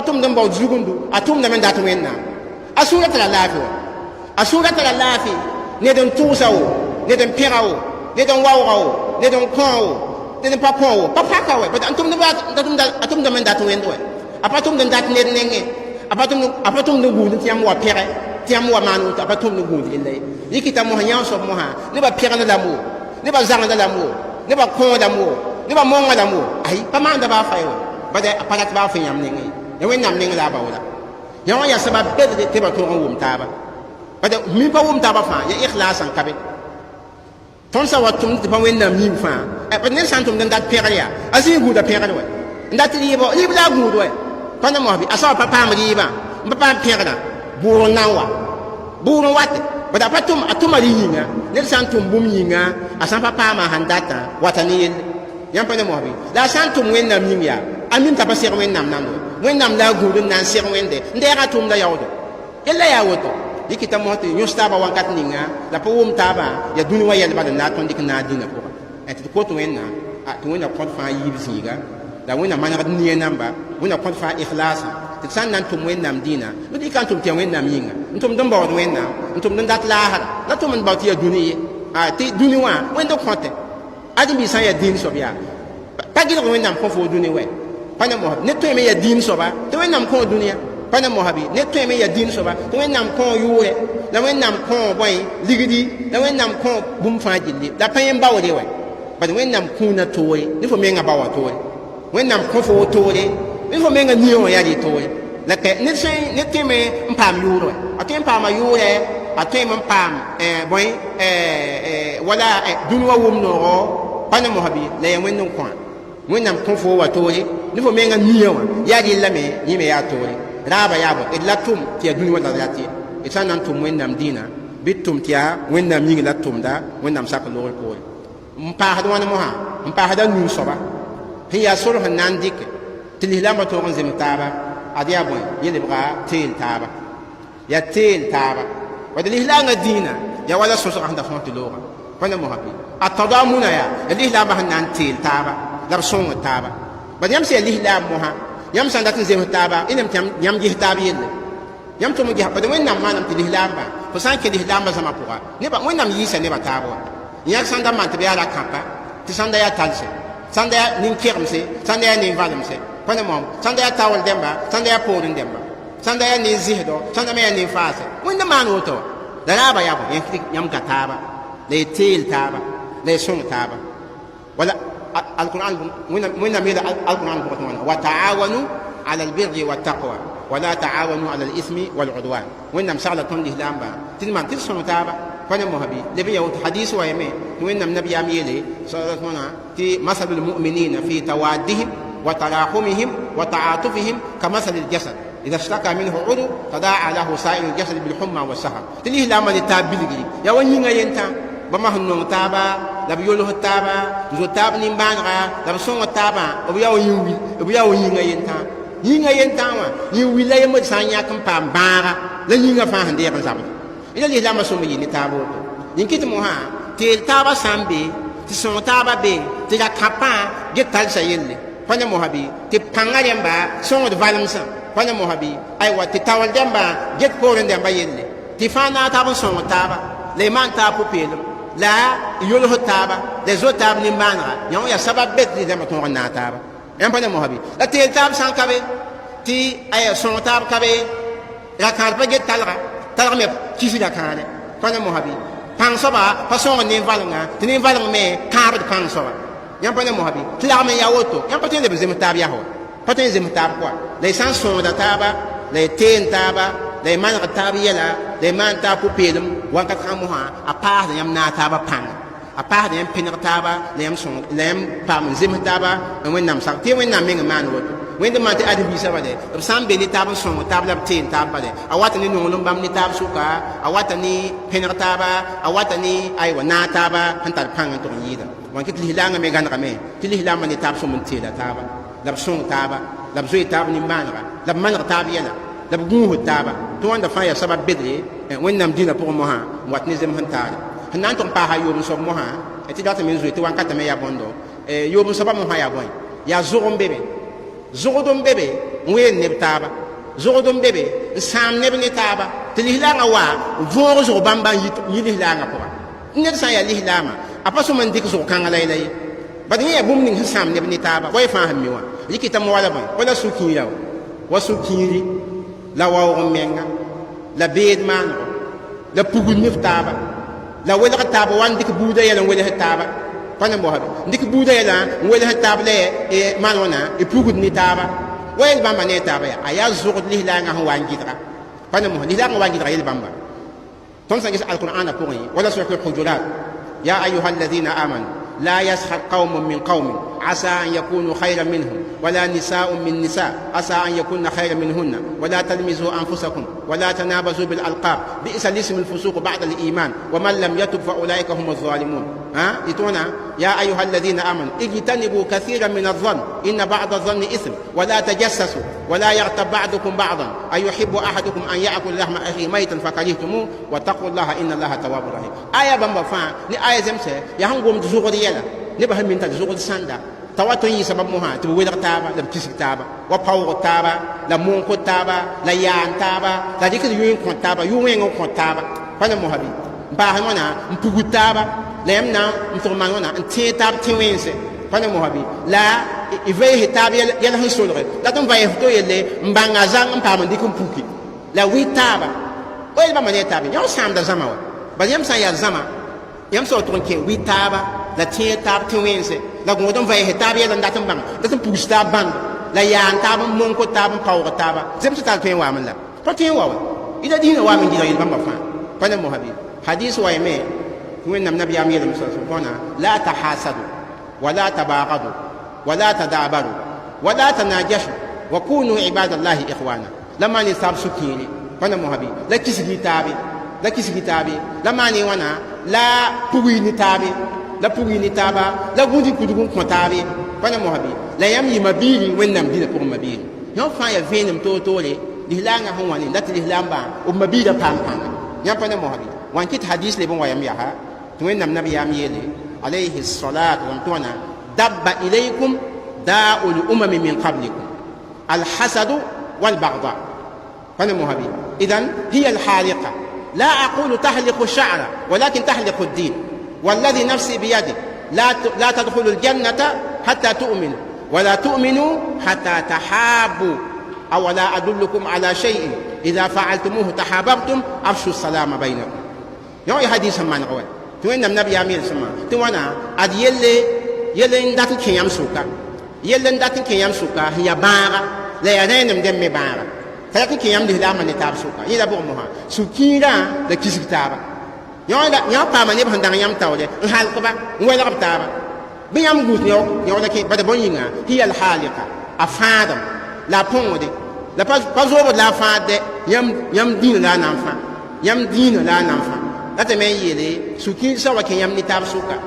tum dum baw zugundu atum da men dat wenna asura tala lafi asura tala lafi ne don tusawo ne don pirawo ne don wawo ne don kowo ne don papawo papaka we but antum da men dat wendo apatum den dat ne nenge apatum no gudu tiam wa pere tiam wa manu apatum no gudu ile yikita mo hanya so mo ha ne ba pere na lamu ne ba zanga na lamu ne ba ko lamu ne ba monga lamu ai pamanda ba fa yo bada aparat ba fa yam nenge ya wen nam nenge la ba wala ya wa ya sabab bede te ba to wum taba bada mi ba wum taba fa ya ikhlasan kabe ton sa watum te ba wen nam mi fa e ba ne santum den dat pere ya asi guda pere we ndat libo libla gudu we pana mo bi asa papa mari ba papa pere buru nawa buru wate bada patum atuma yinga ne santum bum yinga asa papa ma handata watani yam pana mo bi la santum wen nam yinga amin ta pasir wen nam nam wen nam la gudu nan sir wende ndera tum da yawdo illa ya woto dikita mo te nyusta ba wankat ninga la pawum taba ya duni wa yel ba na ton dik na dina ko et ko to wen na to wen na kon fa yibsiga da wen na manad niye namba wen na kon fa ikhlas te san nan tum wen nam dina no di kan tum te wen nam yinga ntum dum ba wen na ntum dum dat la ha la tum ba ti ya duni ti duni wa wen do konte adi bi san ya din so biya tagil wen nam ko fo duni we pana mo ne to me ya din so ba to wen nam ko dunia pana mo habi ne to me ya din so ba to wen nam ko yuwe la wen nam ko boy ligidi la wen nam ko bum fa jilli la payen ba wode we ba wen nam ku na toy ni fo me nga ba wa toy wen nam ko fo toy ni fo me nga niyo ya di toy la ke ne sai ne te me mpam yuro atem pam yure atem mpam boy wala dunwa wum no pana mo habi la yen wen non ko wen nam ko fo wa toy ni fo me nga niyo ya di la me ni me ya toy raba yabo idlatum ti aduni wala yati itanan tum wen nam dina bitum tiya wen nam yingi latum da wen nam sakalo ko mpa hadu wana moha mpa hada nu soba hiya suru hanan dik tililama to on zim taba adia boy yele bra til taba ya til taba wadli hilanga dina ya wala soso anda fonti lora wana moha bi atadamuna ya hilama hanan til taba dar songa taba badiyam se hilama moha yam san datin zem taba inam tam yam gi taba yelle yam to mo gi ba de wenam manam ti lihilamba ko san ke lihilamba sama puga ne ba wenam yisa ne ba tabo yak san da man te biara kapa ti san da ya talse san da nin kirmse san da ya nin valimse pana mom san da ya tawal demba san da ya podin demba san da ya nin zihdo san da me ya nin fase wenda man woto da raba ya ba yam ka taba le til taba le sung taba wala القرآن من ميل القرآن وتعاونوا على البر والتقوى ولا تعاونوا على الإثم والعدوان وإن مسألة تنده لامبا تلمان تلسون تابا فانا مهبي لبي حديث ويمي وإن النبي يميلي صلى الله عليه وسلم في مثل المؤمنين في توادهم وتراحمهم وتعاطفهم كمثل الجسد إذا اشتكى منه عضو تداعى له سائر الجسد بالحمى والسهر تليه لامبا لتابلغي يا ونينا ينتا bama hunno taba la biyolo taba zo tab ni banra la songo taba o biya o yinga yenta wa yiwi la yemo sanya kan pa bara la yinga fa hande kan zaba ila li lama so mi ni tabo to yinkit mo ha te taba sambe ti songo taba be ti la kapa ge tal sa yelle fanya mo habi ti pangare mba songo de valamsa fanya mo habi ay wa ti tawal demba get ko ren demba yelle ti fana taba songo taba le man ta pupelo la yolo taba des otab ni manra yon ya sabab bet ni dama ton na taba en pa mo habi la te tab san kabe ti ay son tab kabe la kar pa get talra me kisi la kane pa mo habi pang soba pa son ni valanga ti ni valanga me kar pang soba yan pa mo habi tla me ya woto yan pa te de bezem tab ya ho pa te zem tab kwa les sans son da taba les ten taba le man tab yela le man ta pupelum wanka kamuha a pa yam na taba pang a pa yam pin taba le yam son le yam pam zim taba en wen nam sak te wen nam menga man wo wen de man te adi bi sabade sam be ni taba son taba la tin taba de a wata ni no bam ni taba suka a wata ni pin taba a wata ni ai wa na taba han tar pang to yida wanka ti hilanga me gan kame ti hilama ni taba son mun tela taba la son taba la zui taba ni manra la man taba yela la bugu taba to wanda fa ya sabab bedre wen nam dina pour mo ha wat ni zem hantare hanan ton pa ha yom so mo ha ti data min zuiti wan kata me ya bondo yom so ba mo ha ya boy ya zorom bebe zogdom bebe wen neb taaba zogdom bebe sam neb ne taaba te lihlanga wa voor zo bamba yi lihlanga ko ned san ya lihlama apa so man dik zo kanga lay lay bad ni bum ning sam neb ne taaba way fa hammi wa yikita mo wala ban wala sukin yaw wa sukiri la wa menga la beed man la pugu nif taaba la wala taaba wan dik buuda yala wala taaba pana mo habi ndik buuda yala wala taaba le e man wana e pugu ni taaba wayel bamba ne taaba ya aya zugud lihlanga ho wangitra pana mo lihlanga wangitra yel bamba ton sa gis alquran pour yi wala suratul hujurat ya ayyuhalladhina amanu لا يسخر قوم من قوم عسى أن يكونوا خيرا منهم ولا نساء من نساء عسى أن يكون خيرا منهن ولا تلمزوا أنفسكم ولا تنابزوا بالألقاب بئس الاسم الفسوق بعد الإيمان ومن لم يتب فأولئك هم الظالمون يتونا يا أيها الذين آمنوا اجتنبوا كثيرا من الظن إن بعض الظن إثم ولا تجسسوا ولا يغتب بعضكم بعضا أيحب أحدكم أن يأكل لحم أخيه ميتا فكرهتموه واتقوا الله إن الله تواب رحيم آية بمبا فان آية زمسة يهنقوم تزوغ ne ba min ta zugo sanda tawato yi sabab mo ha to wela taba la kisik taba wa pawo taba la mon ko taba la yan taba la dikir yuin ko taba yuin ko taba pana mo habi ba ha mona mpugu taba la yamna mto mangona nte tab tiwense pana mo habi la ive hitab yela han solre la ton va to yele mbanga zang mpa man dikum puki la wi taba o ba mane taba yo sam da zama wa ba yam sa ya zama yam so ton ke wi taba la tie tab tiwense la godon vai hetab ya ndatam bang datam pusta bang la ya tab mon ko tab paw ko tab zem ta twen wa man la to twen wa ida dina wa min dina bamba fa pana mo habi hadith wa yeme kun nam nabiya mi sallallahu alaihi wasallam la tahasadu wala tabaqadu wala tadabaru wala tanajashu wa kunu ibadallahi ikhwana lama ni sab sukini pana mo habi la kisigi tabi lama ni wana la puwi ni tabi la pugi ni taba la gundi kudugun kontabe pana mo habi la yam yi mabiri wennam dina pour mabiri yo fa ya venem to le dihlanga hon wani la dihlamba o mabira pam ya pana mo habi wan kit hadis le bon wayam ya ha to wennam nabi yam yele alayhi salatu wa tuna dabba ilaykum da'ul min qablikum al hasad wal baghdha pana mo habi idan hiya al haliqa la aqulu tahliqu sha'ra walakin tahliqu ad-din والذي نفسي بيده لا تدخلوا الجنة حتى تؤمنوا ولا تؤمنوا حتى تحابوا أو لا أدلكم على شيء إذا فعلتموه تحاببتم أفشوا السلام بينكم يوم حديث من قوي توين النبي أمير سما توانا أد يلي ندات كيام سوكا يلي ندات كيام سوكا هي بارا لا يرين مدم بارا فلكن كيام ده من نتاب سوكا يلا بومها سوكيرا لكيسك تابا يا بابا نبي هندان يام تاولي الحلقة وين ربطها بيام قوت يا لك بدأ بنينا هي الحالقة أفادم لا بومودي لا بازوب لا فاد يام دين لا نافع يام دين لا نافع لا تمي يلي سوكي سوا كي يام نتاب سوكا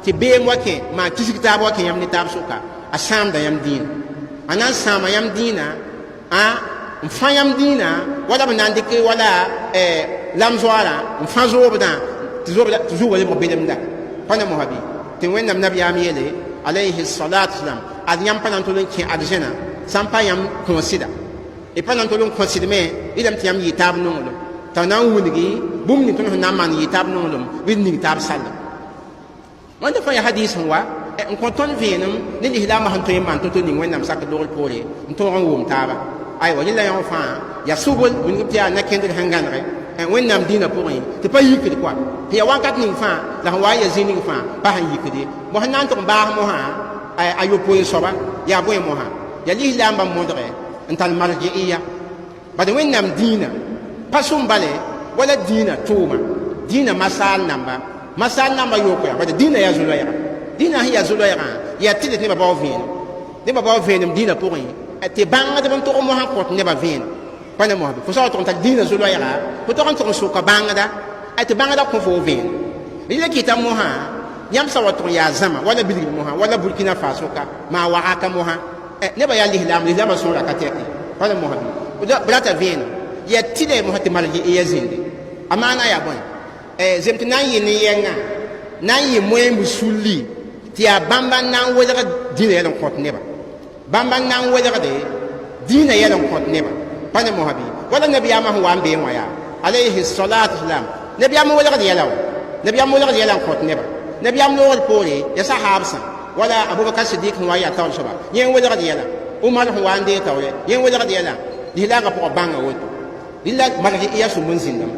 تبين وكي ما كيسك تاب وكي يام نتاب سوكا أسام دا يام دين أنا سام يام دينا مفان يام دينا ولا بناندك ولا لامزوالا مفان زوب دا تزوب ولا مبيدم دا فانا مهبي تنوين النبي ياميلي عليه الصلاة والسلام أد يام فانا تقولون كي أدجنا سامبا يام كونسيدا إيه فانا تقولون كونسيدا مي إذا متيام يتاب نولم تناولني بوم نتون هنامان يتاب نولم ويدني يتاب سالم وأنت فايا حديث هو نكونتون فينم نلي هلا ما هنتوين ما هنتوين وين نمسك دور البولي نتوين ووم تابا أي ولا يوم فان يا سوبل من قبتها نكندر هنغانري وين نام دينا بورين تبا يكدي كوا هي وانكات نين فان لا هو يا زينين فان با هن يكدي مو هنان تون با مو ها ايو بوين صبا يا بوين مو ها يا لي لامبا مودري انت المرجئيه بعد وين نام دينا باسوم بالي ولا دينا توما دينا مسال نمبر يوكو بعد دينا يا زلويا دينا هي زلويا يا تيدي نبا باوفين دينا بورين te banga de ban to mo han kot ne ba vin pana mo bi fo sa to ta dina zulo ya ko to kan to so ka banga da te banga da ko fo vin ile kita mo ha yam sa wa to ya zama wala bilgi mo ha wala burkina faso ka ma wa aka mo ha ne ba ya lihlam so ra ka te pana mo bi brata vin ya tide mo ha te malji e yazindi amana ya bon zemti nan yi ni yenga nan yi mo en busuli ti abamba nan wala dina ya kot ne ba bãmb n na n welgde dĩinã yɛl n kõt nebã pa ne mosabi wala nabiyaamã sẽn wa n been wã yaa alayhi salatu wasalam nabiyaam welgd yɛla wa nabiyaam welgd yɛla n kõt nebã nabiyaam loogd poore ya sahaabsã wala abubakar sidik sẽn wa n yaa taoor soaba yẽ n welgd yɛla umar sẽn wa n dee taoore yẽ n welgd yɛla lislaagã pʋgã bãnga woto rɩla marg iya sũm n zĩndame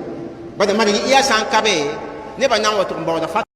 bala marg iya sã n ka be nebã na n wa tʋg n baooda